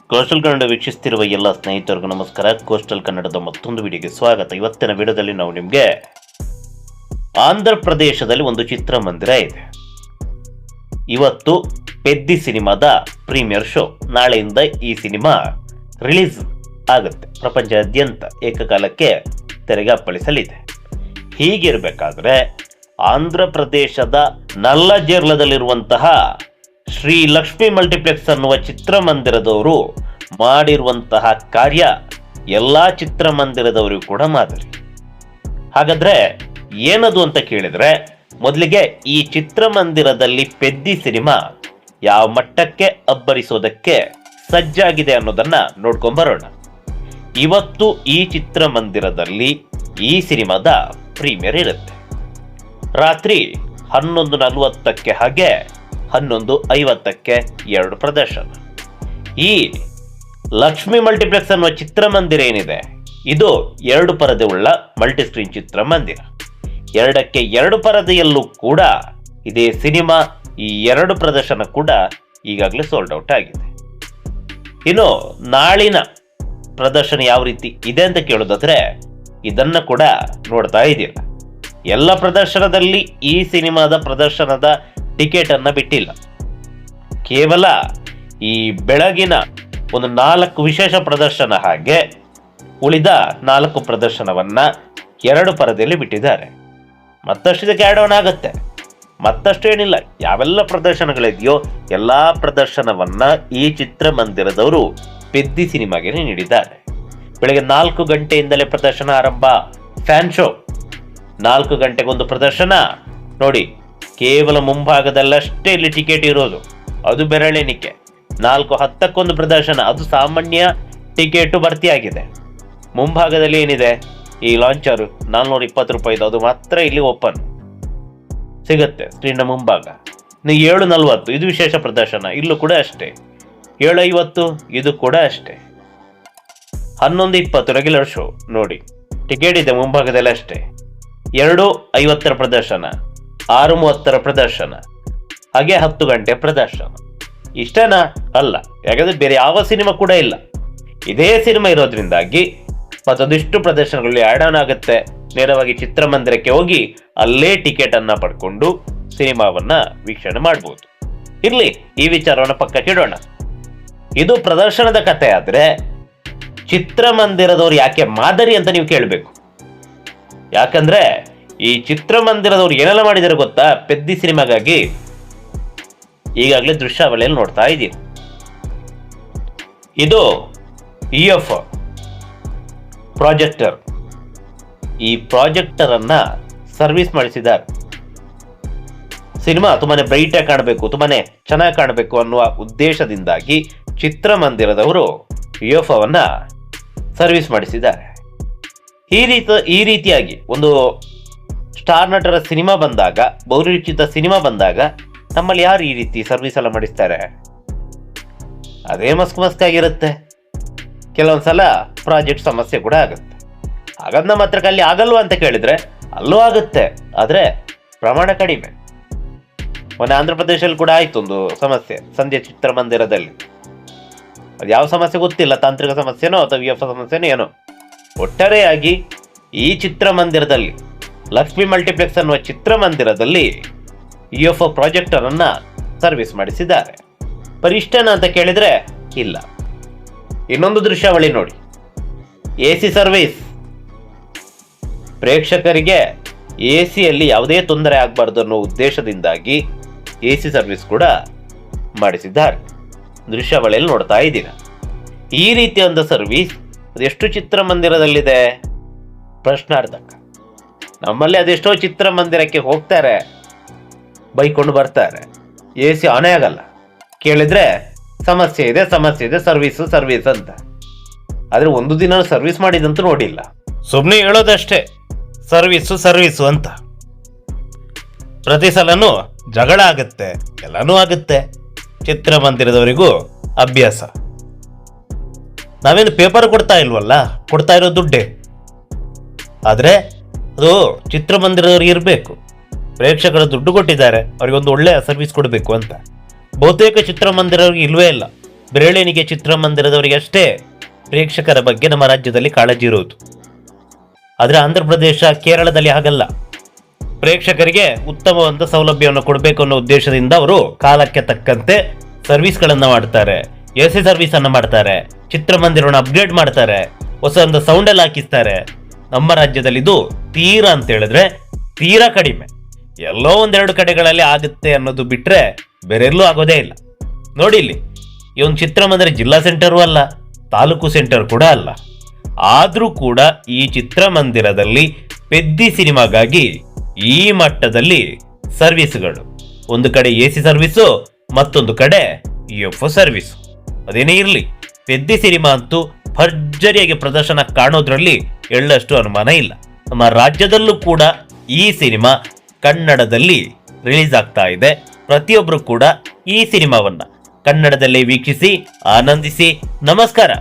Coastal Kannada ವೀಕ್ಷಿಸ್ತಿರುವ ಎಲ್ಲ ಸ್ನೇಹಿತರಿಗೂ ನಮಸ್ಕಾರ. ಕೋಸ್ಟಲ್ ಕನ್ನಡದ ಮತ್ತೊಂದು ವಿಡಿಯೋಗೆ ಸ್ವಾಗತ. ಇವತ್ತಿನ ವಿಡಿಯೋದಲ್ಲಿ ನಾವು ನಿಮಗೆ ಆಂಧ್ರ ಪ್ರದೇಶದಲ್ಲಿ ಒಂದು ಚಿತ್ರಮಂದಿರ ಇದೆ. ಇವತ್ತು ಪೆದ್ದಿ ಸಿನಿಮಾದ ಪ್ರೀಮಿಯರ್ ಶೋ. ನಾಳೆಯಿಂದ ಈ ಸಿನಿಮಾ ರಿಲೀಸ್ ಆಗುತ್ತೆ. ಪ್ರಪಂಚದಾದ್ಯಂತ ಏಕಕಾಲಕ್ಕೆ ತೆರೆಗೆ ಅಪ್ಪಳಿಸಲಿದೆ. ಹೀಗಿರಬೇಕಾದ್ರೆ ಆಂಧ್ರ ಪ್ರದೇಶದ ನಲ್ಲಜೇರ್ಲದಲ್ಲಿರುವಂತಹ ಶ್ರೀ ಲಕ್ಷ್ಮಿ ಮಲ್ಟಿಪ್ಲೆಕ್ಸ್ ಅನ್ನುವ ಚಿತ್ರಮಂದಿರದವರು ಮಾಡಿರುವಂತಹ ಕಾರ್ಯ ಎಲ್ಲ ಚಿತ್ರಮಂದಿರದವರಿಗೂ ಕೂಡ ಮಾದರಿ. ಹಾಗಾದ್ರೆ ಏನದು ಅಂತ ಕೇಳಿದ್ರೆ, ಮೊದಲಿಗೆ ಈ ಚಿತ್ರಮಂದಿರದಲ್ಲಿ ಪೆದ್ದಿ ಸಿನಿಮಾ ಯಾವ ಮಟ್ಟಕ್ಕೆ ಅಬ್ಬರಿಸೋದಕ್ಕೆ ಸಜ್ಜಾಗಿದೆ ಅನ್ನೋದನ್ನ ನೋಡ್ಕೊಂಡ್ ಬರೋಣ. ಇವತ್ತು ಈ ಚಿತ್ರಮಂದಿರದಲ್ಲಿ ಈ ಸಿನಿಮಾದ ಪ್ರೀಮಿಯರ್ ಇರುತ್ತೆ. ರಾತ್ರಿ 11:40 ಹಾಗೆ 11:50 2 ಪ್ರದರ್ಶನ. ಈ ಲಕ್ಷ್ಮಿ ಮಲ್ಟಿಪ್ಲೆಕ್ಸ್ ಅನ್ನುವ ಚಿತ್ರಮಂದಿರ ಏನಿದೆ, ಇದು 2 ಪರದೆ ಉಳ್ಳ ಮಲ್ಟಿಸ್ಕ್ರೀನ್ ಚಿತ್ರಮಂದಿರ. 2ಕ್ಕೆ 2 ಪರದೆಯಲ್ಲೂ ಕೂಡ ಇದೇ ಸಿನಿಮಾ, ಈ 2 ಪ್ರದರ್ಶನ ಕೂಡ ಈಗಾಗಲೇ ಸೋಲ್ಡ್ ಔಟ್ ಆಗಿದೆ. ಇನ್ನು ನಾಳಿನ ಪ್ರದರ್ಶನ ಯಾವ ರೀತಿ ಇದೆ ಅಂತ ಕೇಳೋದಾದ್ರೆ, ಇದನ್ನ ಕೂಡ ನೋಡ್ತಾ ಇದ್ದೀರಾ. ಎಲ್ಲ ಪ್ರದರ್ಶನದಲ್ಲಿ ಈ ಸಿನಿಮಾದ ಪ್ರದರ್ಶನದ ಟಿಕೆಟ್ ಅನ್ನ ಬಿಟ್ಟಿಲ್ಲ. ಕೇವಲ ಈ ಬೆಳಗಿನ ಒಂದು 4 ವಿಶೇಷ ಪ್ರದರ್ಶನ ಹಾಗೆ ಉಳಿದ 4 ಪ್ರದರ್ಶನವನ್ನ 2 ಪರದೆಯಲ್ಲಿ ಬಿಟ್ಟಿದ್ದಾರೆ. ಮತ್ತಷ್ಟು ಇದಕ್ಕೆ ಆಡ್ ಆನ್ ಆಗುತ್ತೆ. ಮತ್ತಷ್ಟು ಏನಿಲ್ಲ, ಯಾವೆಲ್ಲ ಪ್ರದರ್ಶನಗಳಿದೆಯೋ ಎಲ್ಲಾ ಪ್ರದರ್ಶನವನ್ನ ಈ ಚಿತ್ರಮಂದಿರದವರು ಪೆದ್ದಿ ಸಿನಿಮಾಗೆ ನೀಡಿದ್ದಾರೆ. ಬೆಳಗ್ಗೆ 4 ಗಂಟೆಯಿಂದಲೇ ಪ್ರದರ್ಶನ ಆರಂಭ. ಫ್ಯಾನ್ ಶೋ 4 ಗಂಟೆಗೊಂದು ಪ್ರದರ್ಶನ. ನೋಡಿ, ಕೇವಲ ಮುಂಭಾಗದಲ್ಲಷ್ಟೇ ಇಲ್ಲಿ ಟಿಕೆಟ್ ಇರೋದು, ಅದು ಬೆರಳೆಣಿಕೆ. 4:10 ಪ್ರದರ್ಶನ, ಅದು ಸಾಮಾನ್ಯ ಟಿಕೆಟ್ ಭರ್ತಿಯಾಗಿದೆ. ಮುಂಭಾಗದಲ್ಲಿ ಏನಿದೆ, ಈ ಲಾಂಚರ್ 420 ರೂಪಾಯಿದು, ಅದು ಮಾತ್ರ ಇಲ್ಲಿ ಓಪನ್ ಸಿಗುತ್ತೆ ಸ್ಕ್ರೀನ್ನ ಮುಂಭಾಗ. 7:40 ಇದು ವಿಶೇಷ ಪ್ರದರ್ಶನ, ಇಲ್ಲೂ ಕೂಡ ಅಷ್ಟೇ. 7:50 ಇದು ಕೂಡ ಅಷ್ಟೇ. 11:20 ರೆಗ್ಯುಲರ್ ಶೋ. ನೋಡಿ, ಟಿಕೆಟ್ ಇದೆ ಮುಂಭಾಗದಲ್ಲಿ ಅಷ್ಟೇ. 2:50 ಪ್ರದರ್ಶನ, 6:30 ಪ್ರದರ್ಶನ, ಹಾಗೆ 10 ಗಂಟೆ ಪ್ರದರ್ಶನ. ಇಷ್ಟೇನಾ? ಅಲ್ಲ, ಯಾಕಂದ್ರೆ ಬೇರೆ ಯಾವ ಸಿನಿಮಾ ಕೂಡ ಇಲ್ಲ. ಇದೇ ಸಿನಿಮಾ ಇರೋದ್ರಿಂದಾಗಿ ಮತ್ತೊಂದಿಷ್ಟು ಪ್ರದರ್ಶನಗಳಲ್ಲಿ ಆಡ್ ಆನ್ ಆಗುತ್ತೆ. ನೇರವಾಗಿ ಚಿತ್ರಮಂದಿರಕ್ಕೆ ಹೋಗಿ ಅಲ್ಲೇ ಟಿಕೆಟ್ ಅನ್ನ ಪಡ್ಕೊಂಡು ಸಿನಿಮಾವನ್ನ ವೀಕ್ಷಣೆ ಮಾಡಬಹುದು. ಇರ್ಲಿ, ಈ ವಿಚಾರವನ್ನ ಪಕ್ಕಕ್ಕೆ ಇಡೋಣ. ಇದು ಪ್ರದರ್ಶನದ ಕಥೆ ಆದ್ರೆ, ಚಿತ್ರಮಂದಿರದವ್ರು ಯಾಕೆ ಮಾದರಿ ಅಂತ ನೀವು ಕೇಳಬೇಕು. ಯಾಕಂದ್ರೆ ಈ ಚಿತ್ರಮಂದಿರದವ್ರು ಏನೆಲ್ಲ ಮಾಡಿದ್ದಾರೆ ಗೊತ್ತಾ ಪೆದ್ದಿ ಸಿನಿಮಾಗಾಗಿ? ಈಗಾಗಲೇ ದೃಶ್ಯಾವಳಿಯಲ್ಲಿ ನೋಡ್ತಾ ಇದ್ದೀರಿ. ಇದು EF ಪ್ರಾಜೆಕ್ಟರ್. ಈ ಪ್ರಾಜೆಕ್ಟರ್ ಅನ್ನ ಸರ್ವಿಸ್ ಮಾಡಿಸಿದ್ದಾರೆ. ಸಿನಿಮಾ ತುಂಬಾನೇ ಬ್ರೈಟ್ ಆಗಿ ಕಾಣಬೇಕು, ತುಂಬಾನೇ ಚೆನ್ನಾಗಿ ಕಾಣಬೇಕು ಅನ್ನುವ ಉದ್ದೇಶದಿಂದಾಗಿ ಚಿತ್ರಮಂದಿರದವರು EF ಅವನ್ನ ಸರ್ವಿಸ್ ಮಾಡಿಸಿದ್ದಾರೆ. ಈ ರೀತಿಯಾಗಿ ಒಂದು ಸ್ಟಾರ್ ನಟರ ಸಿನಿಮಾ ಬಂದಾಗ, ಬಹುನಿರೀಕ್ಷಿತ ಸಿನಿಮಾ ಬಂದಾಗ ನಮ್ಮಲ್ಲಿ ಯಾರು ಈ ರೀತಿ ಸರ್ವಿಸ್ ಎಲ್ಲ ಮಾಡಿಸ್ತಾರೆ? ಅದೇ ಮಸ್ಕ್ ಆಗಿರುತ್ತೆ. ಕೆಲವೊಂದ್ಸಲ ಪ್ರಾಜೆಕ್ಟ್ ಸಮಸ್ಯೆ ಕೂಡ ಆಗುತ್ತೆ. ಹಾಗಾದ್ ನಮ್ಮ ಹತ್ರಕ್ಕೆ ಅಲ್ಲಿ ಆಗಲ್ವಾ ಅಂತ ಕೇಳಿದ್ರೆ, ಅಲ್ಲೂ ಆಗುತ್ತೆ, ಆದ್ರೆ ಪ್ರಮಾಣ ಕಡಿಮೆ. ಮೊನ್ನೆ ಆಂಧ್ರ ಪ್ರದೇಶದಲ್ಲಿ ಕೂಡ ಆಯ್ತು ಒಂದು ಸಮಸ್ಯೆ ಸಂಧ್ಯಾ ಚಿತ್ರಮಂದಿರದಲ್ಲಿ. ಅದು ಯಾವ ಸಮಸ್ಯೆ ಗೊತ್ತಿಲ್ಲ, ತಾಂತ್ರಿಕ ಸಮಸ್ಯೆನೋ ಅಥವಾ EF ಸಮಸ್ಯೆನೋ ಏನೋ. ಒಟ್ಟಾರೆಯಾಗಿ ಈ ಚಿತ್ರಮಂದಿರದಲ್ಲಿ, ಲಕ್ಷ್ಮಿ ಮಲ್ಟಿಪ್ಲೆಕ್ಸ್ ಅನ್ನುವ ಚಿತ್ರಮಂದಿರದಲ್ಲಿ EF ಪ್ರಾಜೆಕ್ಟರ್ ಅನ್ನ ಸರ್ವಿಸ್ ಮಾಡಿಸಿದ್ದಾರೆ. ಪರಿಷ್ಟನ ಅಂತ ಕೇಳಿದ್ರೆ ಇಲ್ಲ. ಇನ್ನೊಂದು ದೃಶ್ಯಾವಳಿ ನೋಡಿ, AC ಸರ್ವಿಸ್. ಪ್ರೇಕ್ಷಕರಿಗೆ AC ಯಾವುದೇ ತೊಂದರೆ ಆಗಬಾರ್ದು ಅನ್ನೋ ಉದ್ದೇಶದಿಂದಾಗಿ AC ಸರ್ವಿಸ್ ಕೂಡ ಮಾಡಿಸಿದ್ದಾರೆ. ದೃಶ್ಯಾವಳಿಯಲ್ಲಿ ನೋಡ್ತಾ ಇದ್ದೀರಾ. ಈ ರೀತಿಯ ಒಂದು ಸರ್ವಿಸ್ ಅದೆಷ್ಟು ಚಿತ್ರಮಂದಿರದಲ್ಲಿದೆ? ಪ್ರಶ್ನಾರ್ಥಕ. ನಮ್ಮಲ್ಲಿ ಅದೆಷ್ಟೋ ಚಿತ್ರಮಂದಿರಕ್ಕೆ ಹೋಗ್ತಾರೆ, ಬೈಕೊಂಡು ಬರ್ತಾರೆ, AC ಆನೇ ಆಗಲ್ಲ. ಕೇಳಿದ್ರೆ ಸಮಸ್ಯೆ ಇದೆ ಸರ್ವಿಸ್ ಅಂತ. ಆದ್ರೆ ಒಂದು ದಿನ ಸರ್ವಿಸ್ ಮಾಡಿದಂತೂ ನೋಡಿಲ್ಲ. ಸುಮ್ಮನೆ ಹೇಳೋದಷ್ಟೇ ಸರ್ವಿಸು ಅಂತ. ಪ್ರತಿ ಸಲನೂ ಜಗಳ ಆಗುತ್ತೆ, ಎಲ್ಲನೂ ಆಗುತ್ತೆ. ಚಿತ್ರಮಂದಿರದವರಿಗೂ ಅಭ್ಯಾಸ. ನಾವೇನು ಪೇಪರ್ ಕೊಡ್ತಾ ಇಲ್ವಲ್ಲ, ಕೊಡ್ತಾ ಇರೋ ದುಡ್ಡೇ. ಆದ್ರೆ ಅದು ಚಿತ್ರಮಂದಿರದವ್ರಿಗೆ ಇರಬೇಕು. ಪ್ರೇಕ್ಷಕರ ದುಡ್ಡು ಕೊಟ್ಟಿದ್ದಾರೆ, ಅವರಿಗೊಂದು ಒಳ್ಳೆಯ ಸರ್ವಿಸ್ ಕೊಡಬೇಕು ಅಂತ. ಬಹುತೇಕ ಚಿತ್ರಮಂದಿರವ್ರಿಗೆ ಇಲ್ವೇ ಇಲ್ಲ. ಬೆರಳೆಣಿಗೆ ಚಿತ್ರಮಂದಿರದವರಿಗೆ ಅಷ್ಟೇ ಪ್ರೇಕ್ಷಕರ ಬಗ್ಗೆ ನಮ್ಮ ರಾಜ್ಯದಲ್ಲಿ ಕಾಳಜಿ ಇರುವುದು. ಆದರೆ ಆಂಧ್ರ ಪ್ರದೇಶ, ಕೇರಳದಲ್ಲಿ ಹಾಗಲ್ಲ. ಪ್ರೇಕ್ಷಕರಿಗೆ ಉತ್ತಮವಾದ ಸೌಲಭ್ಯವನ್ನು ಕೊಡಬೇಕು ಅನ್ನೋ ಉದ್ದೇಶದಿಂದ ಅವರು ಕಾಲಕ್ಕೆ ತಕ್ಕಂತೆ ಸರ್ವಿಸ್ಗಳನ್ನು ಮಾಡ್ತಾರೆ. AC ಸರ್ವಿಸ್ ಅನ್ನು ಮಾಡ್ತಾರೆ, ಚಿತ್ರಮಂದಿರವನ್ನು ಅಪ್ಗ್ರೇಡ್ ಮಾಡ್ತಾರೆ, ಹೊಸ ಒಂದು ಸೌಂಡ್ ಎಲ್ಲ ಹಾಕಿಸ್ತಾರೆ. ನಮ್ಮ ರಾಜ್ಯದಲ್ಲಿ ಇದು ತೀರಾ ಅಂತ ಹೇಳಿದ್ರೆ ತೀರಾ ಕಡಿಮೆ. ಎಲ್ಲೋ ಒಂದೆರಡು ಕಡೆಗಳಲ್ಲಿ ಆಗುತ್ತೆ ಅನ್ನೋದು ಬಿಟ್ರೆ ಬೇರೆಲ್ಲೂ ಆಗೋದೇ ಇಲ್ಲ. ನೋಡಿ ಇಲ್ಲಿ, ಈ ಒಂದು ಚಿತ್ರಮಂದಿರ ಜಿಲ್ಲಾ ಸೆಂಟರು ಅಲ್ಲ, ತಾಲೂಕು ಸೆಂಟರ್ ಕೂಡ ಅಲ್ಲ. ಆದ್ರೂ ಕೂಡ ಈ ಚಿತ್ರಮಂದಿರದಲ್ಲಿ ಪೆದ್ದಿ ಸಿನಿಮಾಗಾಗಿ ಈ ಮಟ್ಟದಲ್ಲಿ ಸರ್ವಿಸ್ಗಳು, ಒಂದು ಕಡೆ AC ಸರ್ವಿಸು, ಮತ್ತೊಂದು ಕಡೆ UFO ಸರ್ವಿಸ್. ಅದೇನೇ ಇರಲಿ, ಪೆದ್ದಿ ಸಿನಿಮಾ ಅಂತೂ ಭರ್ಜರಿಯಾಗಿ ಪ್ರದರ್ಶನ ಕಾಣೋದ್ರಲ್ಲಿ ಎಳ್ಳಷ್ಟು ಅನುಮಾನ ಇಲ್ಲ. ನಮ್ಮ ರಾಜ್ಯದಲ್ಲೂ ಕೂಡ ಈ ಸಿನಿಮಾ ಕನ್ನಡದಲ್ಲಿ ರಿಲೀಸ್ ಆಗ್ತಾ ಇದೆ. ಪ್ರತಿಯೊಬ್ಬರು ಕೂಡ ಈ ಸಿನಿಮಾವನ್ನ ಕನ್ನಡದಲ್ಲಿ ವೀಕ್ಷಿಸಿ ಆನಂದಿಸಿ. ನಮಸ್ಕಾರ.